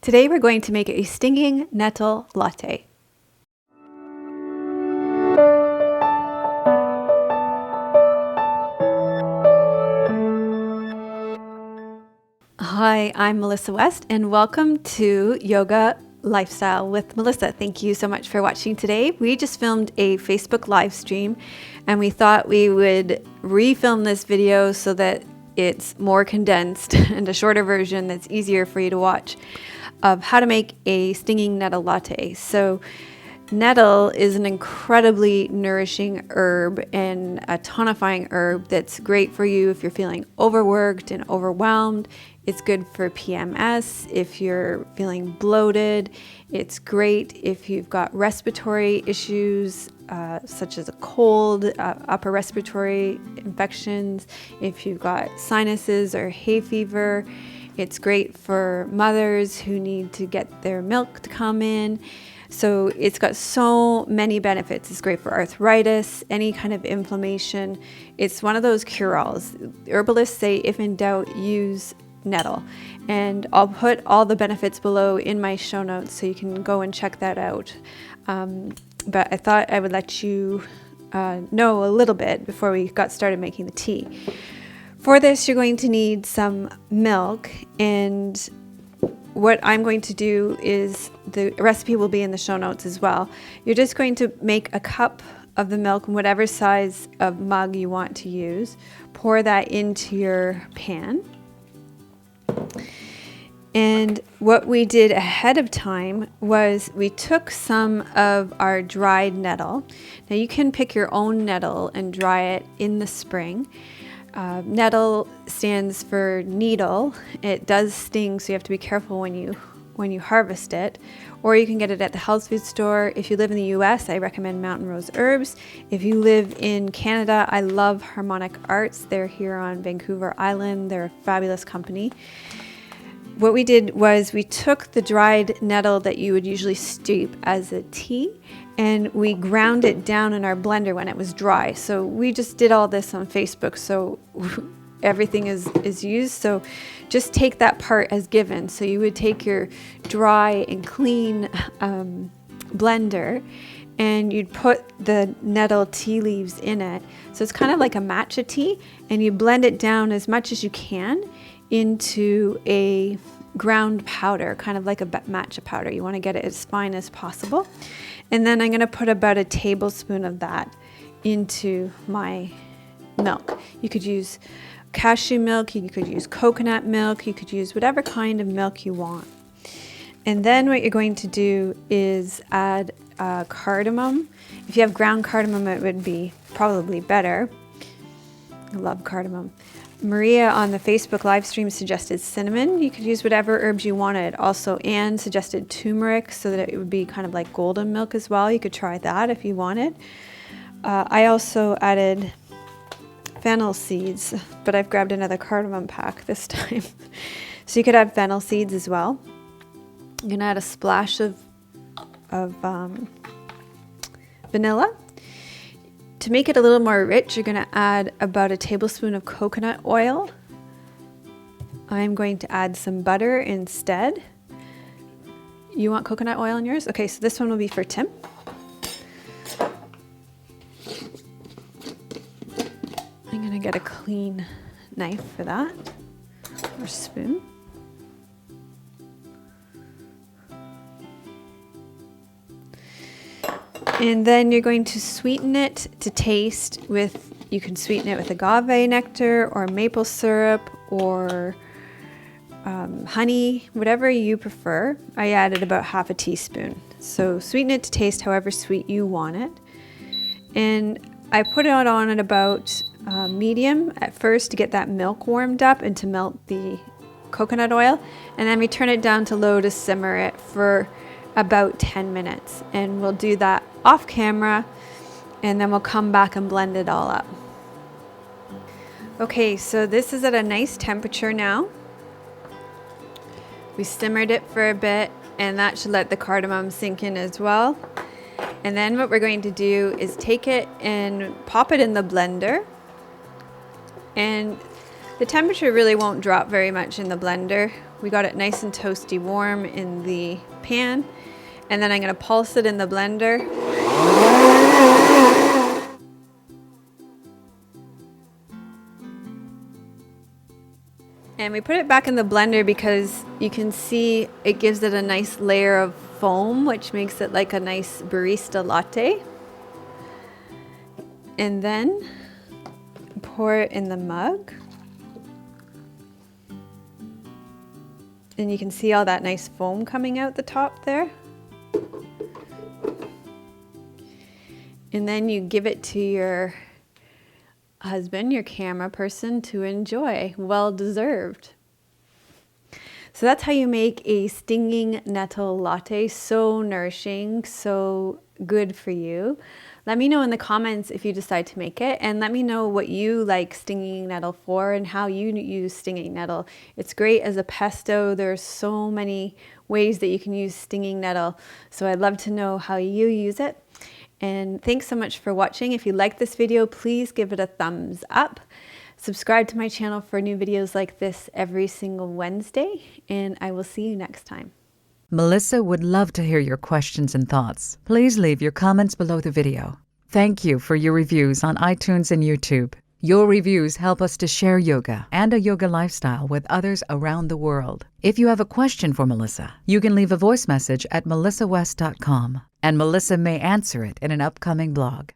Today we're going to make a stinging nettle latte. Hi, I'm Melissa West and welcome to Yoga Lifestyle with Melissa. Thank you so much for watching today. We just filmed a Facebook live stream and we thought we would refilm this video so that it's more condensed and a shorter version that's easier for you to watch of how to make a stinging nettle latte. So nettle is an incredibly nourishing herb and a tonifying herb that's great for you if you're feeling overworked and overwhelmed. It's good for PMS if you're feeling bloated. It's great if you've got respiratory issues such as a cold, upper respiratory infections, if you've got sinuses or hay fever. It's great for mothers who need to get their milk to come in. So it's got so many benefits. It's great for arthritis, any kind of inflammation. It's one of those cure-alls. Herbalists say, if in doubt, use nettle. And I'll put all the benefits below in my show notes so you can go and check that out. But I thought I would let you know a little bit before we got started making the tea. For this, you're going to need some milk, and what I'm going to do is, the recipe will be in the show notes as well. You're just going to make a cup of the milk in whatever size of mug you want to use. Pour that into your pan. And what we did ahead of time was we took some of our dried nettle. Now you can pick your own nettle and dry it in the spring. Nettle stands for needle. It does sting, so you have to be careful when you harvest it. Or you can get it at the health food store. If you live in the US, I recommend Mountain Rose Herbs. If you live in Canada, I love Harmonic Arts. They're here on Vancouver Island. They're a fabulous company. What we did was we took the dried nettle that you would usually steep as a tea, and we ground it down in our blender when it was dry. So we just did all this on Facebook, so everything is used. So just take that part as given. So you would take your dry and clean blender, and you'd put the nettle tea leaves in it. So it's kind of like a matcha tea, and you blend it down as much as you can into a ground powder, kind of like a matcha powder. You want to get it as fine as possible. And then I'm going to put about a tablespoon of that into my milk. You could use cashew milk, you could use coconut milk, you could use whatever kind of milk you want. And then what you're going to do is add cardamom. If you have ground cardamom, it would be probably better. I love cardamom. Maria on the Facebook live stream suggested cinnamon. You could use whatever herbs you wanted. Also, Anne suggested turmeric so that it would be kind of like golden milk as well. You could try that if you wanted. I also added fennel seeds, but I've grabbed another cardamom pack this time. So you could add fennel seeds as well. I'm going to add a splash of vanilla. To make it a little more rich, you're going to add about a tablespoon of coconut oil. I'm going to add some butter instead. You want coconut oil in yours? Okay, so this one will be for Tim. I'm going to get a clean knife for that, or spoon. And then you're going to sweeten it to taste with, you can sweeten it with agave nectar or maple syrup or honey, whatever you prefer. I added about half a teaspoon. So sweeten it to taste however sweet you want it. And I put it on at about medium at first to get that milk warmed up and to melt the coconut oil. And then we turn it down to low to simmer it for about 10 minutes. And we'll do that off camera, and then we'll come back and blend it all up. Okay, so this is at a nice temperature now. We simmered it for a bit, and that should let the cardamom sink in as well. And then what we're going to do is take it and pop it in the blender. And the temperature really won't drop very much in the blender. We got it nice and toasty warm in the pan. And then I'm going to pulse it in the blender. And we put it back in the blender because you can see it gives it a nice layer of foam, which makes it like a nice barista latte. And then pour it in the mug. And you can see all that nice foam coming out the top there. And then you give it to your husband, your camera person, to enjoy. Well deserved. So that's how you make a stinging nettle latte. So nourishing, so good for you. Let me know in the comments if you decide to make it, and let me know what you like stinging nettle for and how you use stinging nettle. It's great as a pesto. There's so many ways that you can use stinging nettle. So I'd love to know how you use it. And thanks so much for watching. If you like this video, please give it a thumbs up. Subscribe to my channel for new videos like this every single Wednesday, and I will see you next time. Melissa would love to hear your questions and thoughts. Please leave your comments below the video. Thank you for your reviews on iTunes and YouTube. Your reviews help us to share yoga and a yoga lifestyle with others around the world. If you have a question for Melissa, you can leave a voice message at melissawest.com, and Melissa may answer it in an upcoming blog.